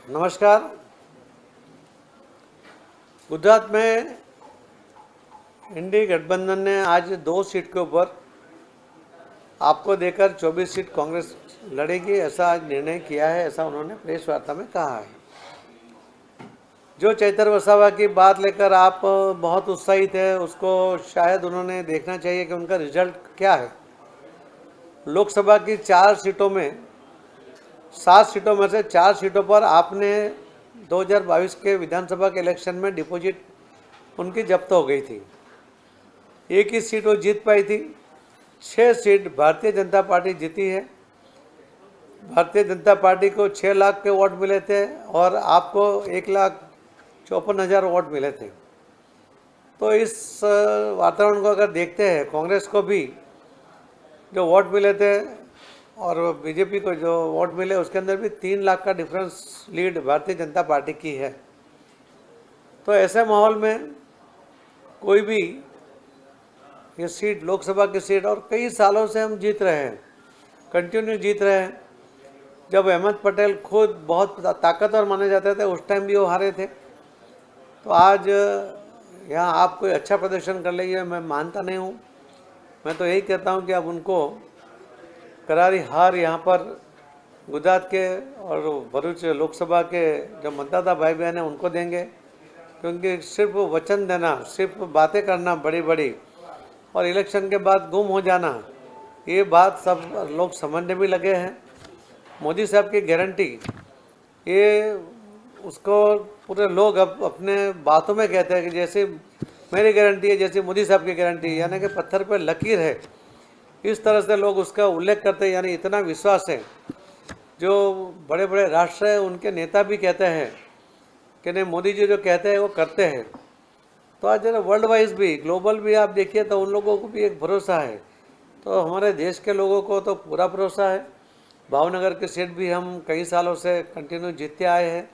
नमस्कार। गुजरात में इंडी गठबंधन ने आज 2 सीट के ऊपर आपको देकर 24 सीट कांग्रेस लड़ेगी, ऐसा आज निर्णय किया है, ऐसा उन्होंने प्रेस वार्ता में कहा है। जो चैतर वसावा की बात लेकर आप बहुत उत्साहित है, उसको शायद उन्होंने देखना चाहिए कि उनका रिजल्ट क्या है। लोकसभा की 4 सीटों में 7 सीटों में से 4 सीटों पर आपने 2022 के विधानसभा के इलेक्शन में डिपॉजिट उनकी जब्त हो गई थी। एक ही सीट वो जीत पाई थी। 6 सीट भारतीय जनता पार्टी जीती है। भारतीय जनता पार्टी को 6 लाख के वोट मिले थे और आपको 1,54,000 वोट मिले थे। तो इस वातावरण को अगर देखते हैं, कांग्रेस को भी जो वोट मिले थे और बीजेपी को जो वोट मिले, उसके अंदर भी 3 लाख का difference lead Bharatiya Janata party की है। तो ऐसे माहौल में कोई भी ये सीट, लोकसभा की सीट, और कई सालों से हम जीत रहे हैं, कंटिन्यू जीत रहे हैं। जब अहमद पटेल खुद बहुत ताकतवर माने जाते थे, उस टाइम भी वो हारे थे। तो आज यहाँ आप कोई अच्छा प्रदर्शन कर लेंगे, मैं मानता नहीं हूँ। मैं तो यही कहता हूँ कि आप उनको करारी हार यहाँ पर गुजरात के और भरूच लोकसभा के जो मतदाता भाई बहन हैं उनको देंगे, क्योंकि सिर्फ वचन देना, सिर्फ बातें करना बड़ी बड़ी और इलेक्शन के बाद गुम हो जाना, ये बात सब लोग समझने भी लगे हैं। मोदी साहब की गारंटी, ये उसको पूरे लोग अब अपने बातों में कहते हैं कि जैसे मेरी गारंटी है, जैसे मोदी साहब की गारंटी, यानी कि पत्थर पर लकीर है, इस तरह से लोग उसका उल्लेख करते हैं। यानी इतना विश्वास है। जो बड़े बड़े राष्ट्र हैं उनके नेता भी कहते हैं कि नहीं, मोदी जी जो कहते हैं वो करते हैं। तो आज जरा वर्ल्ड वाइज भी, ग्लोबल भी आप देखिए तो उन लोगों को भी एक भरोसा है। तो हमारे देश के लोगों को तो पूरा भरोसा है। भावनगर की सीट भी हम कई सालों से कंटिन्यू जीतते आए हैं।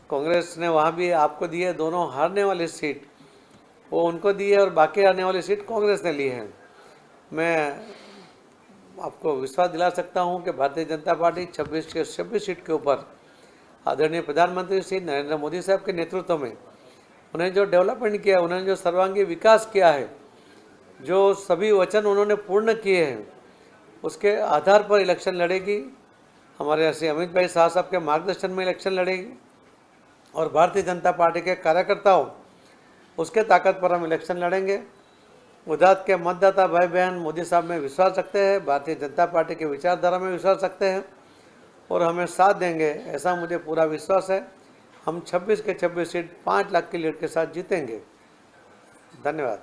कांग्रेस ने वहाँ भी आपको दी है। दोनों हारने वाली सीट वो उनको दी है और बाकी हारने वाली सीट कांग्रेस ने ली है। मैं आपको विश्वास दिला सकता हूं कि भारतीय जनता पार्टी 26 सीट के ऊपर आदरणीय प्रधानमंत्री श्री नरेंद्र मोदी साहब के नेतृत्व में उन्हें जो डेवलपमेंट किया है, उन्होंने जो सर्वांगीण विकास किया है, जो सभी वचन उन्होंने पूर्ण किए हैं, उसके आधार पर इलेक्शन लड़ेगी। हमारे श्री अमित भाई शाह साहब के मार्गदर्शन में इलेक्शन लड़ेगी और भारतीय जनता पार्टी के कार्यकर्ताओं उसके ताकत पर हम इलेक्शन लड़ेंगे। गुजरात के मतदाता भाई बहन मोदी साहब में विश्वास रखते हैं, भारतीय जनता पार्टी के विचारधारा में विश्वास रखते हैं और हमें साथ देंगे, ऐसा मुझे पूरा विश्वास है। हम 26 के 26 सीट 5 लाख की लीड के साथ जीतेंगे। धन्यवाद।